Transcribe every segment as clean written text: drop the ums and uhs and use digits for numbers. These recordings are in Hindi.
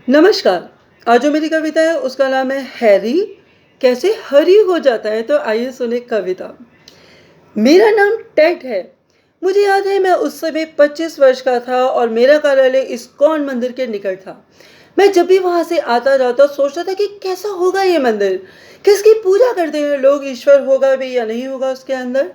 नमस्कार। आज जो मेरी कविता है उसका नाम है हैरी कैसे हरी हो जाता है। तो आइए सुने कविता। मेरा नाम टेड है। मुझे याद है मैं उस समय 25 वर्ष का था और मेरा कार्यालय इस्कॉन मंदिर के निकट था। मैं जब भी वहां से आता जाता सोचता था कि कैसा होगा ये मंदिर, किसकी पूजा करते हैं लोग, ईश्वर होगा भी या नहीं होगा उसके अंदर।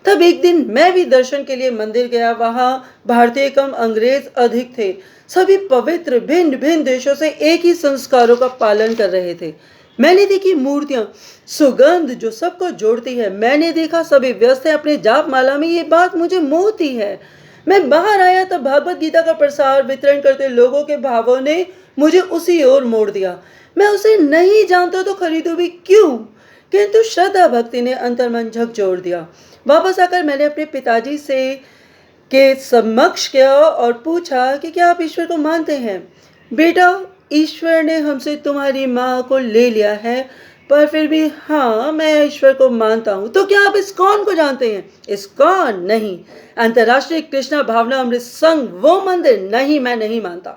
तब एक दिन मैं भी दर्शन के लिए मंदिर गया। वहां भारतीय कम अंग्रेज अधिक थे। सभी पवित्र भिन्न भिन्न देशों से एक ही संस्कारों का पालन कर रहे थे। मैंने देखी मूर्तियां, सुगंध जो सबको जोड़ती है। मैंने देखा सभी व्यस्त है अपने जाप माला में। ये बात मुझे मोहती है। मैं बाहर आया तब भागवत गीता का प्रसार वितरण करते लोगों के भावों ने मुझे उसी ओर मोड़ दिया। मैं उसे नहीं जानता तो खरीदूं भी क्यों, किंतु श्रद्धा भक्ति ने अंतर्मन झकझोर दिया। वापस आकर मैंने अपने पिताजी से के समक्ष किया और पूछा कि क्या आप ईश्वर को मानते हैं। बेटा, ईश्वर ने हमसे तुम्हारी माँ को ले लिया है, पर फिर भी हाँ, मैं ईश्वर को मानता हूँ। तो क्या आप इस्कॉन को जानते हैं? इस्कॉन नहीं। अंतर्राष्ट्रीय कृष्णा भावना अमृत संघ, वो मंदिर नहीं, मैं नहीं मानता।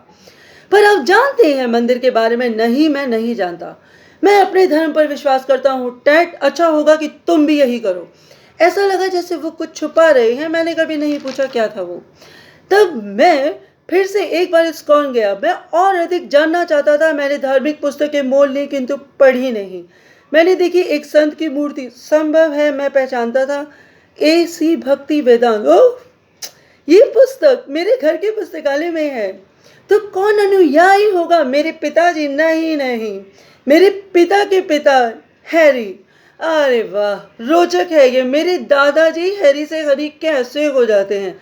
पर आप जानते हैं मंदिर के बारे में? नहीं, मैं नहीं जानता। मैं अपने धर्म पर विश्वास करता हूँ। टैट, अच्छा होगा कि तुम भी यही करो। ऐसा लगा जैसे वो कुछ छुपा रहे हैं। मैंने कभी नहीं पूछा क्या था वो। तब मैं फिर से एक बार इस्कॉन गया। मैं और अधिक जानना चाहता था। मैंने धार्मिक पुस्तकें मोल ली किंतु पढ़ी नहीं। मैंने देखी एक संत की मूर्ति, संभव है मैं पहचानता था, AC भक्ति वेदांत। ओह, ये पुस्तक मेरे घर के पुस्तकालय में है। तो कौन अनुयायी होगा? मेरे पिताजी। नहीं नहीं, मेरे पिता के पिता हैरी। अरे वाह, रोचक है ये। मेरे दादाजी हैरी से हरी कैसे हो जाते हैं।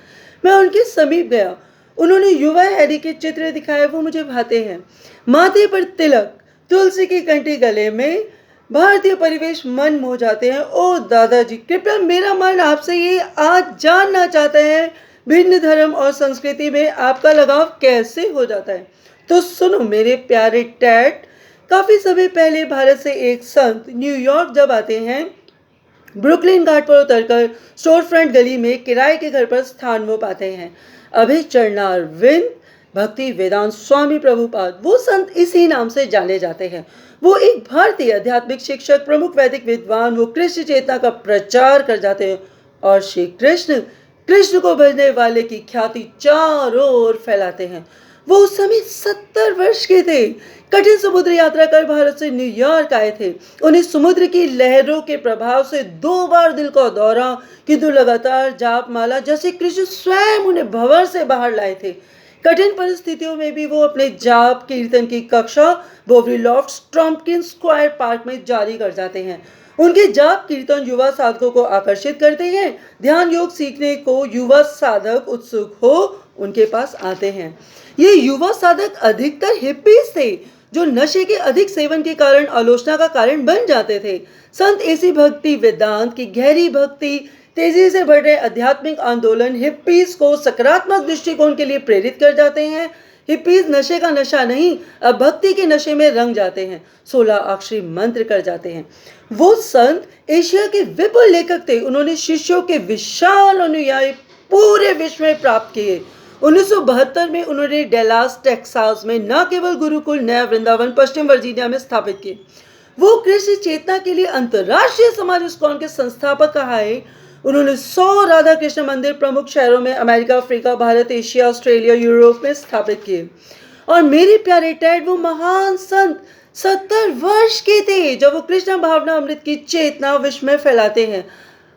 मैं उनके समीप गया। उन्होंने युवा हैरी के चित्र दिखाए, वो मुझे भाते हैं। माथे पर तिलक, तुलसी की कंठी गले में, भारतीय परिवेश मन मोह जाते हैं। ओ दादाजी, कृपया मेरा मन आपसे ये आज जानना चाहता है, भिन्न धर्म और संस्कृति में आपका लगाव कैसे हो जाता है। तो सुनो मेरे प्यारे टैट, काफी समय पहले भारत से एक संत न्यूयॉर्क जब आते हैं, ब्रुकलिन घाट पर उतरकर स्टोर फ्रंट गली में किराए के घर पर स्थान वो पाते हैं। अभय चरणारविंद भक्ति वेदांत स्वामी प्रभुपाद, वो संत इसी नाम से जाने जाते हैं। वो एक भारतीय आध्यात्मिक शिक्षक, प्रमुख वैदिक विद्वान, वो कृष्ण चेतना का प्रचार कर जाते हैं और श्री कृष्ण, कृष्ण को भजने वाले की ख्याति चारों ओर फैलाते हैं। वो उस समय 70 वर्ष के थे। कठिन समुद्र यात्रा कर भारत से न्यूयॉर्क आए थे। उन्हें समुद्र की लहरों के प्रभाव से 2 बार दिल का दौरा, किंतु लगातार जाप माला जैसे कृष्ण स्वयं उन्हें भंवर से बाहर लाए थे। कठिन परिस्थितियों में भी वो अपने जाप कीर्तन की कक्षा बोवरी लॉफ्ट टॉम्किन स्क्वायर पार्क में जारी कर जाते हैं। उनके जाप कीर्तन युवा साधकों को आकर्षित करते हैं। ध्यान योग सीखने को युवा साधक उत्सुक हो उनके पास आते हैं। ये युवा साधक अधिकतर हिप्पीज थे, जो नशे के अधिक सेवन के कारण आलोचना का कारण बन जाते थे। संत AC भक्ति वेदांत की गहरी भक्ति, तेजी से बढ़ रहे आध्यात्मिक आंदोलन हिप्पीज को सकारात्मक दृष्टिकोण के लिए प्रेरित कर जाते हैं। हिप्पीज नशे का नशा नहीं, अब भक्ति के नशे में रंग जाते हैं। 16 अक्षरी मंत्र कर जाते हैं। वो संत एशिया के विपुल लेखक थे। उन्होंने शिष्यों के विशाल अनुयायी पूरे विश्व में प्राप्त किए। 1972 में उन्होंने डेलास टेक्सास में न केवल गुरुकुल नया वृंदावन पश्चिम वर्जीनिया में स्थापित किए। वो कृष्ण चेतना के लिए अंतर्राष्ट्रीय समाज इस्कॉन के संस्थापक कहाए। उन्होंने 100 राधा कृष्ण मंदिर प्रमुख शहरों में America, Africa, Bharat, Asia, Australia, Europe में स्थापित किए। और मेरे प्यारे टैड, वो महान संत 70 वर्ष के थे जब वो कृष्ण भावना अमृत की चेतना विश्व में फैलाते हैं।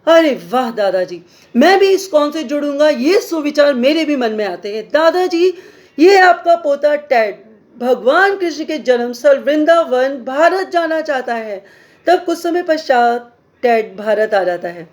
अरे वाह दादाजी, मैं भी इस्कॉन से जुड़ूंगा, ये सुविचार मेरे भी मन में आते हैं। दादाजी, ये आपका पोता टैड भगवान कृष्ण के जन्म स्थल वृंदावन भारत जाना चाहता है। तब कुछ समय पश्चात टैड भारत आ जाता है।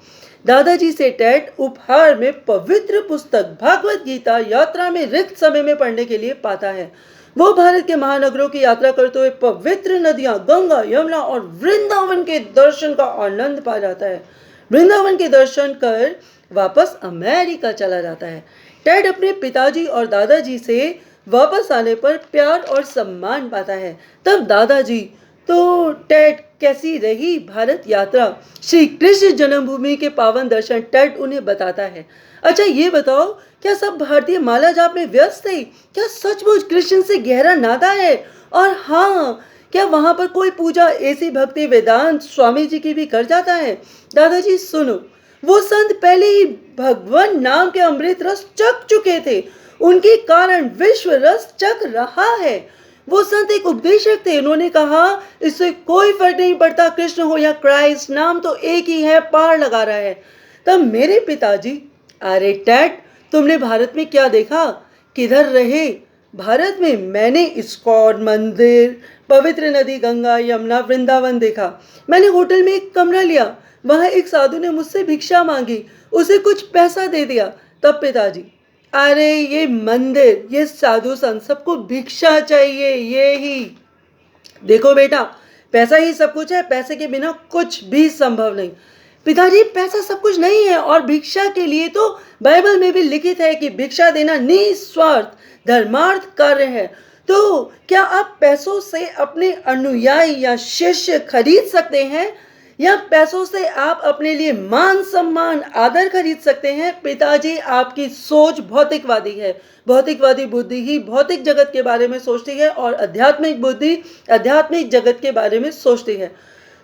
दादाजी से टैड उपहार में पवित्र पुस्तक भागवत गीता यात्रा में रिक्त समय में पढ़ने के लिए पाता है। वो भारत के महानगरों की यात्रा करते हुए पवित्र नदियां गंगा, यमुना और वृंदावन के दर्शन का आनंद पा जाता है। वृंदावन के दर्शन कर वापस अमेरिका चला जाता है। टैड अपने पिताजी और दादाजी से वापस आने पर प्यार और सम्मान पाता है। तब दादाजी, तो टैड कैसी रही भारत यात्रा, श्री कृष्ण जन्मभूमि के पावन दर्शन, टैड उन्हें बताता है। अच्छा ये बताओ, क्या सब भारतीय माला जाप में व्यस्त थे? क्या सचमुच कृष्ण से गहरा नाता है और हाँ, क्या वहाँ पर कोई पूजा ऐसी भक्ति वेदांत स्वामी जी की भी कर जाता है? दादाजी सुनो, वो संत पहले ही भगवान नाम के अमृत रस चख चुके थे, उनके कारण विश्व रस चख रहा है। वो संत एक उपदेशक थे, उन्होंने कहा इससे कोई फर्क नहीं पड़ता कृष्ण हो या क्राइस्ट, नाम तो एक ही है, पार लगा रहा है। तब मेरे पिताजी, अरे डैड, तुमने भारत में क्या देखा, किधर रहे? भारत में मैंने इस्कॉन मंदिर, पवित्र नदी गंगा, यमुना, वृंदावन देखा। मैंने होटल में एक कमरा लिया, वहां एक साधु ने मुझसे भिक्षा मांगी, उसे कुछ पैसा दे दिया। तब पिताजी, अरे ये मंदिर, ये साधु संत, सबको भिक्षा चाहिए, ये ही देखो बेटा, पैसा ही सब कुछ है, पैसे के बिना कुछ भी संभव नहीं। पिताजी पैसा सब कुछ नहीं है, और भिक्षा के लिए तो बाइबल में भी लिखित है कि भिक्षा देना निस्वार्थ धर्मार्थ कार्य है। तो क्या आप पैसों से अपने अनुयायी या शिष्य खरीद सकते हैं, या पैसों से आप अपने लिए मान सम्मान आदर खरीद सकते हैं? पिताजी, आपकी सोच भौतिकवादी है। भौतिकवादी बुद्धि ही भौतिक जगत के बारे में सोचती है, और आध्यात्मिक बुद्धि आध्यात्मिक जगत के बारे में सोचती है।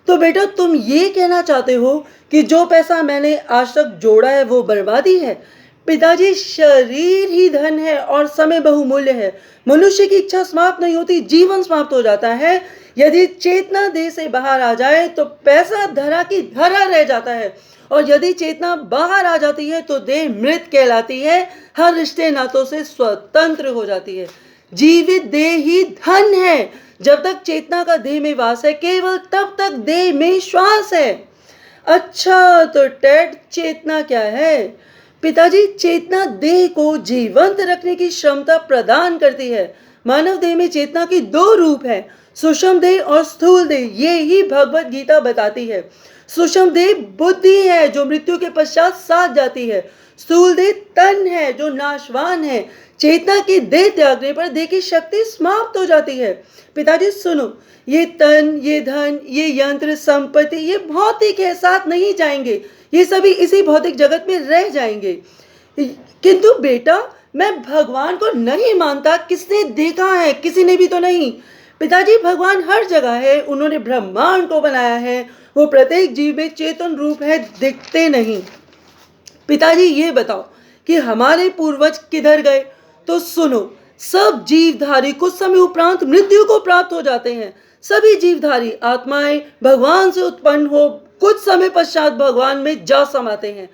तो बेटा, तुम ये कहना चाहते हो कि जो पैसा मैंने आज तक जोड़ा है वो बर्बादी है? पिताजी, शरीर ही धन है और समय बहुमूल्य है। मनुष्य की इच्छा समाप्त नहीं होती, जीवन समाप्त हो जाता है। यदि चेतना देह से बाहर आ जाए तो पैसा धरा की धरा रह जाता है, और यदि चेतना बाहर आ जाती है तो देह मृत कहलाती है, हर रिश्ते नातों से स्वतंत्र हो जाती है। जीवित देह ही धन है। जब तक चेतना का देह में वास है, केवल तब तक देह में श्वास है। अच्छा, तो टेड, चेतना क्या है? पिताजी, चेतना देह को जीवंत रखने की क्षमता प्रदान करती है। मानव देह में चेतना की दो रूप है, सूक्ष्म देह और स्थूल देह। ये ही भगवत गीता बताती है। सूक्ष्म देह बुद्धि है जो मृत्यु के पश्चात साथ जाती है। स्थूल देह तन है जो नाशवान है। चेतना की देह त्यागने पर देह की शक्ति समाप्त हो जाती है। पिताजी सुनो, ये तन, ये धन, ये यंत्र, संपत्ति, ये भौतिक है, साथ नहीं जाएंगे। ये सभी इसी भौतिक जगत में रह जाएंगे। किंतु बेटा, मैं भगवान को नहीं मानता। किसने देखा है? किसी ने भी तो नहीं। पिताजी, भगवान हर जगह है, उन्होंने ब्रह्मांड को बनाया है, वो प्रत्येक जीव में चेतन रूप है, दिखते नहीं। पिताजी, ये बताओ कि हमारे पूर्वज किधर गए? तो सुनो, सब जीवधारी कुछ समय उपरांत मृत्यु को प्राप्त हो जाते हैं। सभी जीवधारी आत्माएं भगवान से उत्पन्न हो कुछ समय पश्चात भगवान में जा समाते हैं।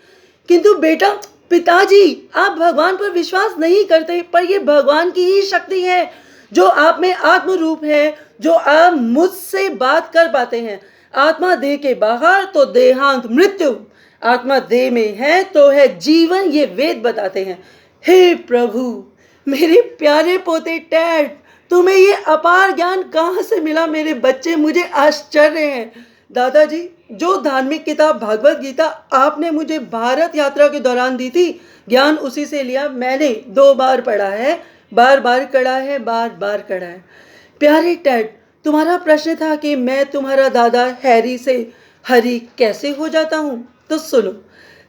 किंतु बेटा, पिताजी, आप भगवान पर विश्वास नहीं करते, पर यह भगवान की ही शक्ति है जो आप में आत्म रूप है, जो आप मुझसे बात कर पाते हैं। आत्मा देह के बाहर तो देहांत मृत्यु, आत्मा देह में है तो है जीवन, ये वेद बताते हैं। हे प्रभु, मेरे प्यारे पोते टैड, तुम्हें ये अपार ज्ञान कहाँ से मिला? मेरे बच्चे, मुझे आश्चर्य है। दादाजी, जो धार्मिक किताब भागवत गीता आपने मुझे भारत यात्रा के दौरान दी थी, ज्ञान उसी से लिया। मैंने 2 बार पढ़ा है, बार बार पढ़ा है, बार बार पढ़ा है। प्यारे टैड, तुम्हारा प्रश्न था कि मैं तुम्हारा दादा हैरी से हरी कैसे हो जाता हूँ। तो सुनो,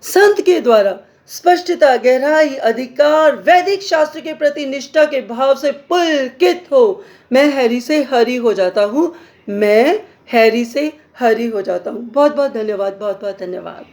संत के द्वारा स्पष्टता, गहराई, अधिकार, वैदिक शास्त्र के प्रति निष्ठा के भाव से पुलकित हो मैं हैरी से हरी हो जाता हूँ। मैं हैरी से हरी हो जाता हूँ। बहुत बहुत धन्यवाद, बहुत बहुत धन्यवाद।